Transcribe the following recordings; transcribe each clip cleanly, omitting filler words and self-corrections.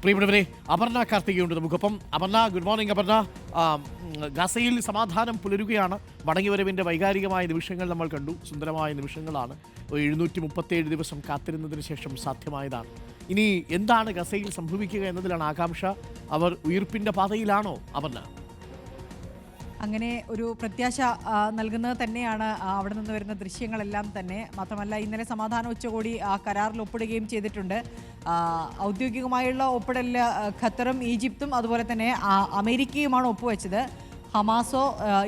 പ്രിയപ്പെട്ടവരെ, അപർണ കാർത്തികയുണ്ട് നമുക്കൊപ്പം. Aparna, good morning. Aparna, ഗസയിൽ സമാധാനം പുലരുകയാണ്. മടങ്ങിവരവിൻ്റെ വൈകാരികമായ നിമിഷങ്ങൾ നമ്മൾ കണ്ടു. സുന്ദരമായ നിമിഷങ്ങളാണ്. 737 ദിവസം കാത്തിരുന്നതിന് ശേഷം സാധ്യമായതാണ്. ഇനി എന്താണ് ഗസയിൽ സംഭവിക്കുക എന്നതിലാണ് ആകാംക്ഷ. അവർ ഉയിർപ്പിൻ്റെ പാതയിലാണോ അപർണ? അങ്ങനെ ഒരു പ്രത്യാശ നൽകുന്നത് തന്നെയാണ് അവിടെ നിന്ന് വരുന്ന ദൃശ്യങ്ങളെല്ലാം തന്നെ. മാത്രമല്ല, ഇന്നലെ സമാധാന ഉച്ചകോടി ആ കരാറിൽ ഒപ്പിടുകയും ചെയ്തിട്ടുണ്ട്. ഔദ്യോഗികമായുള്ള ഒപ്പിടലിൽ ഖത്തറും ഈജിപ്തും അതുപോലെ തന്നെ അമേരിക്കയുമാണ് ഒപ്പുവെച്ചത്. ഹമാസോ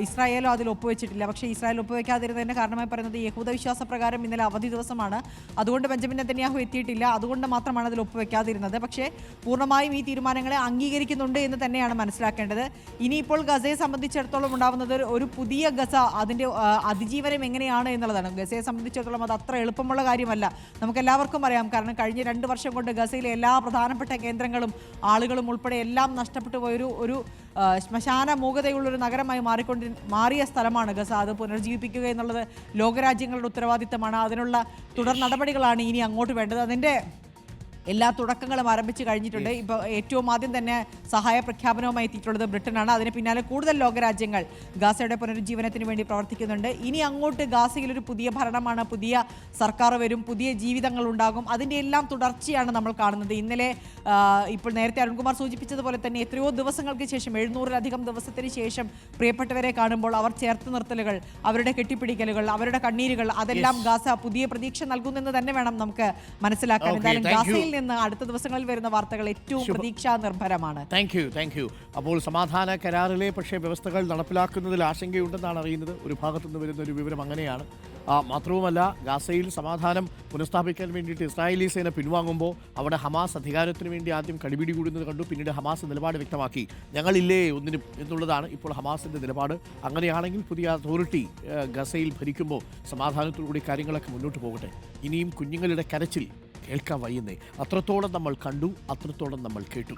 ഇസ്രായേലോ അതിൽ ഒപ്പുവെച്ചിട്ടില്ല. പക്ഷേ ഇസ്രായേൽ ഒപ്പുവെക്കാതിരുന്നതിൻ്റെ കാരണമായി പറയുന്നത് യഹൂദ വിശ്വാസപ്രകാരം ഇന്നലെ അവധി ദിവസമാണ്. അതുകൊണ്ട് ബെഞ്ചമിൻ നെതന്യാഹു എത്തിയിട്ടില്ല. അതുകൊണ്ട് മാത്രമാണ് അതിൽ ഒപ്പുവെക്കാതിരുന്നത്. പക്ഷേ പൂർണ്ണമായും ഈ തീരുമാനങ്ങളെ അംഗീകരിക്കുന്നുണ്ട് എന്ന് തന്നെയാണ് മനസ്സിലാക്കേണ്ടത്. ഇനിയിപ്പോൾ ഗസയെ സംബന്ധിച്ചിടത്തോളം ഉണ്ടാകുന്നത് ഒരു പുതിയ ഗസ, അതിൻ്റെ അതിജീവനം എങ്ങനെയാണ് എന്നുള്ളതാണ്. ഗസയെ സംബന്ധിച്ചിടത്തോളം അത് അത്ര എളുപ്പമുള്ള കാര്യമല്ല. നമുക്കെല്ലാവർക്കും അറിയാം. കാരണം കഴിഞ്ഞ 2 വർഷം കൊണ്ട് ഗസയിലെ എല്ലാ പ്രധാനപ്പെട്ട കേന്ദ്രങ്ങളും ആളുകളും ഉൾപ്പെടെ എല്ലാം നഷ്ടപ്പെട്ടു പോയൊരു ശ്മശാന മൂകതയുള്ളൊരു നഗരമായി മാറിയ സ്ഥലമാണ് ഗസ. അത് പുനർജീവിപ്പിക്കുക എന്നുള്ളത് ലോകരാജ്യങ്ങളുടെ ഉത്തരവാദിത്തമാണ്. അതിനുള്ള തുടർ നടപടികളാണ് ഇനി അങ്ങോട്ട് വേണ്ടത്. അതിൻ്റെ എല്ലാ തുടക്കങ്ങളും ആരംഭിച്ചു കഴിഞ്ഞിട്ടുണ്ട്. ഇപ്പോൾ ഏറ്റവും ആദ്യം തന്നെ സഹായ പ്രഖ്യാപനവുമായി എത്തിയിട്ടുള്ളത് ബ്രിട്ടനാണ്. അതിന് പിന്നാലെ കൂടുതൽ ലോകരാജ്യങ്ങൾ ഗാസയുടെ പുനരുജ്ജീവനത്തിന് വേണ്ടി പ്രവർത്തിക്കുന്നുണ്ട്. ഇനി അങ്ങോട്ട് ഗാസയിലൊരു പുതിയ ഭരണമാണ്, പുതിയ സർക്കാർ വരും, പുതിയ ജീവിതങ്ങൾ ഉണ്ടാകും. അതിൻ്റെ എല്ലാം തുടർച്ചയാണ് നമ്മൾ കാണുന്നത്. ഇന്നലെ ഇപ്പോൾ നേരത്തെ അരുൺകുമാർ സൂചിപ്പിച്ചതുപോലെ തന്നെ എത്രയോ ദിവസങ്ങൾക്ക് ശേഷം, 700-ലധികം ദിവസത്തിന് ശേഷം പ്രിയപ്പെട്ടവരെ കാണുമ്പോൾ അവർ ചേർത്ത് നിർത്തലുകൾ, അവരുടെ കെട്ടിപ്പിടിക്കലുകൾ, അവരുടെ കണ്ണീരുകൾ, അതെല്ലാം ഗാസ പുതിയ പ്രതീക്ഷ നൽകുന്നെന്ന് തന്നെ വേണം നമുക്ക് മനസ്സിലാക്കാൻ. എന്തായാലും ഗാസയിൽ നിന്ന് അടുത്ത ദിവസങ്ങളിൽ വരുന്ന വാർത്തകൾ ഏറ്റവും പ്രതീക്ഷാ നിർഭരമാണ്. Thank you. അപ്പോൾ സമാധാന കരാറിലെ പക്ഷേ വ്യവസ്ഥകൾ നടപ്പിലാക്കുന്നതിൽ ആശങ്കയുണ്ടെന്നാണ് അറിയുന്നത്. ഒരു ഭാഗത്തുനിന്ന് വരുന്ന ഒരു വിവരം അങ്ങനെയാണ്. മാത്രവുമല്ല, ഗാസയിൽ സമാധാനം പുനഃസ്ഥാപിക്കാൻ വേണ്ടിയിട്ട് ഇസ്രായേലി സേന പിൻവാങ്ങുമ്പോൾ അവിടെ ഹമാസ് അധികാരത്തിന് വേണ്ടി ആദ്യം കടിപിടി കൂടുന്നത് കണ്ടു. പിന്നീട് ഹമാസ് നിലപാട് വ്യക്തമാക്കി, ഞങ്ങളില്ലേ ഒന്നിനും എന്നുള്ളതാണ് ഇപ്പോൾ ഹമാസിൻ്റെ നിലപാട്. അങ്ങനെയാണെങ്കിൽ പുതിയ അതോറിറ്റി ഗസയിൽ ഭരിക്കുമ്പോൾ സമാധാനത്തോടുകൂടി കാര്യങ്ങളൊക്കെ മുന്നോട്ട് പോകട്ടെ. ഇനിയും കുഞ്ഞുങ്ങളുടെ കരച്ചിൽ കേൾക്കാൻ വയ്യുന്നേ. അത്രത്തോളം നമ്മൾ കണ്ടു, അത്രത്തോളം നമ്മൾ കേട്ടു.